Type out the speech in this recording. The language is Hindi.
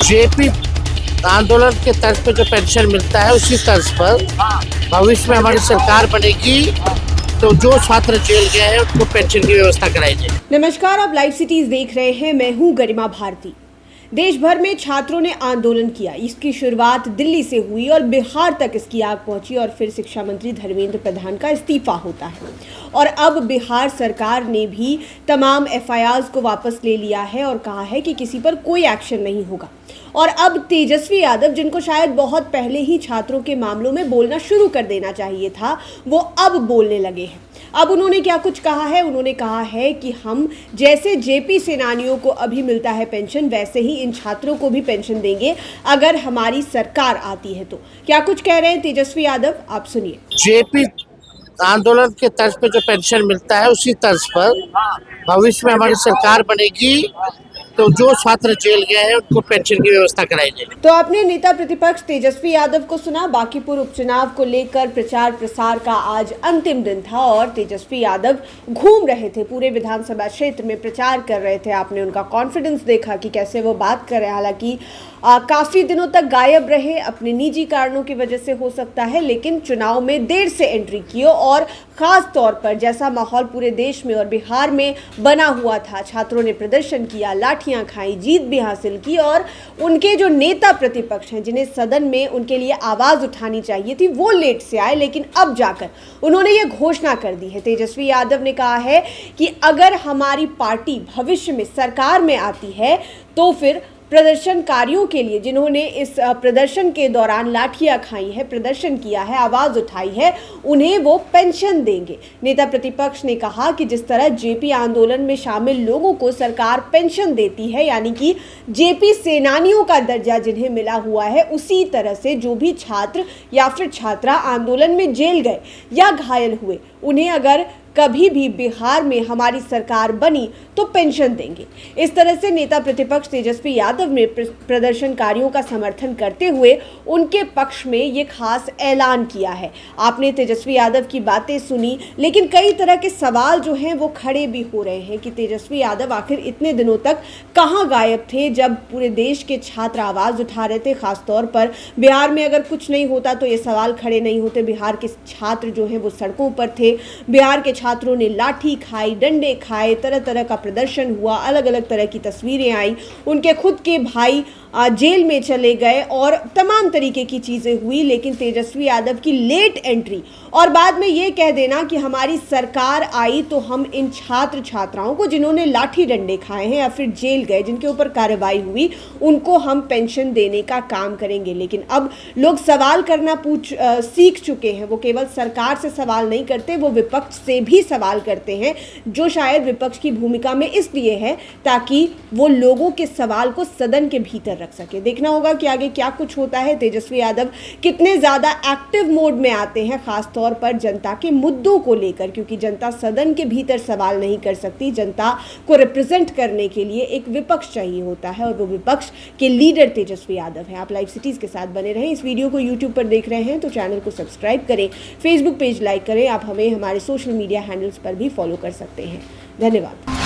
जेपी आंदोलन के तर्ज पे जो पेंशन मिलता है उसी तर्ज पर भविष्य में हमारी सरकार बनेगी तो जो छात्र जेल गए हैं उनको पेंशन की व्यवस्था कराई जाएगी। नमस्कार, आप लाइव सिटीज देख रहे हैं। मैं हूं गरिमा भारती। देश भर में छात्रों ने आंदोलन किया। इसकी शुरुआत दिल्ली से हुई और बिहार तक इसकी आग पहुंची और फिर शिक्षा मंत्री धर्मेंद्र प्रधान का इस्तीफा होता है और अब बिहार सरकार ने भी तमाम एफआईआर्स को वापस ले लिया है और कहा है कि किसी पर कोई एक्शन नहीं होगा। और अब तेजस्वी यादव, जिनको शायद बहुत पहले ही छात्रों के मामलों में बोलना शुरू कर देना चाहिए था, वो अब बोलने लगे हैं। अब उन्होंने क्या कुछ कहा है? उन्होंने कहा है कि हम जैसे जेपी सेनानियों को अभी मिलता है पेंशन, वैसे ही इन छात्रों को भी पेंशन देंगे अगर हमारी सरकार आती है तो। क्या कुछ कह रहे हैं तेजस्वी यादव, आप सुनिए। जेपी आंदोलन के तर्ज पे जो पेंशन मिलता है उसी तर्ज पर भविष्य में हमारी सरकार बनेगी तो जो छात्र जेल गए हैं उनको पेंशन की व्यवस्था कराई जाएगी। तो आपने नेता प्रतिपक्ष तेजस्वी यादव को सुना। बांकीपुर उपचुनाव को लेकर प्रचार प्रसार का आज अंतिम दिन था और तेजस्वी यादव घूम रहे थे, पूरे विधानसभा क्षेत्र में प्रचार कर रहे थे। आपने उनका कॉन्फिडेंस देखा कि कैसे वो बात कर रहे हैं। हालांकि काफी दिनों तक गायब रहे, अपने निजी कारणों की वजह से हो सकता है, लेकिन चुनाव में देर से एंट्री की और खास तौर पर जैसा माहौल पूरे देश में और बिहार में बना हुआ था, छात्रों ने प्रदर्शन किया, लाठियां खाई, जीत भी हासिल की और उनके जो नेता प्रतिपक्ष हैं, जिन्हें सदन में उनके लिए आवाज उठानी चाहिए थी, वो लेट से आए। लेकिन अब जाकर उन्होंने ये घोषणा कर दी है। तेजस्वी यादव ने कहा है कि अगर हमारी पार्टी भविष्य में सरकार में आती है तो फिर प्रदर्शनकारियों के लिए, जिन्होंने इस प्रदर्शन के दौरान लाठियां खाई है, प्रदर्शन किया है, आवाज उठाई है, उन्हें वो पेंशन देंगे। नेता प्रतिपक्ष ने कहा कि जिस तरह जेपी आंदोलन में शामिल लोगों को सरकार पेंशन देती है, यानी कि जेपी सेनानियों का दर्जा जिन्हें मिला हुआ है, उसी तरह से जो भी छात्र या फिर छात्रा आंदोलन में जेल गए या घायल हुए, उन्हें अगर कभी भी बिहार में हमारी सरकार बनी तो पेंशन देंगे। इस तरह से नेता प्रतिपक्ष तेजस्वी यादव ने प्रदर्शनकारियों का समर्थन करते हुए उनके पक्ष में ये खास ऐलान किया है। आपने तेजस्वी यादव की बातें सुनी, लेकिन कई तरह के सवाल जो हैं वो खड़े भी हो रहे हैं कि तेजस्वी यादव आखिर इतने दिनों तक कहाँ गायब थे, जब पूरे देश के छात्र आवाज़ उठा रहे थे। खासतौर पर बिहार में अगर कुछ नहीं होता तो ये सवाल खड़े नहीं होते। बिहार के छात्र जो हैं वो सड़कों पर थे, बिहार के छात्रों ने लाठी खाई, डंडे खाए, तरह तरह का प्रदर्शन हुआ, अलग अलग तरह की तस्वीरें आई, उनके खुद के भाई जेल में चले गए और तमाम तरीके की चीज़ें हुई। लेकिन तेजस्वी यादव की लेट एंट्री और बाद में ये कह देना कि हमारी सरकार आई तो हम इन छात्र छात्राओं को, जिन्होंने लाठी डंडे खाए हैं या फिर जेल गए, जिनके ऊपर कार्रवाई हुई, उनको हम पेंशन देने का काम करेंगे। लेकिन अब लोग सवाल करना सीख चुके हैं। वो केवल सरकार से सवाल नहीं करते, वो विपक्ष से भी सवाल करते हैं, जो शायद विपक्ष की भूमिका में इसलिए है ताकि वो लोगों के सवाल को सदन के भीतर रख सके। देखना होगा कि आगे क्या कुछ होता है। तेजस्वी यादव कितने ज्यादा एक्टिव मोड में आते हैं, खासतौर पर जनता के मुद्दों को लेकर, क्योंकि जनता सदन के भीतर सवाल नहीं कर सकती। जनता को रिप्रेजेंट करने के लिए एक विपक्ष चाहिए होता है और वो विपक्ष के लीडर तेजस्वी यादव हैं। आप लाइव सिटीज के साथ बने रहें। इस वीडियो को यूट्यूब पर देख रहे हैं तो चैनल को सब्सक्राइब करें, फेसबुक पेज लाइक करें। आप हमें हमारे सोशल मीडिया हैंडल्स पर भी फॉलो कर सकते हैं। धन्यवाद।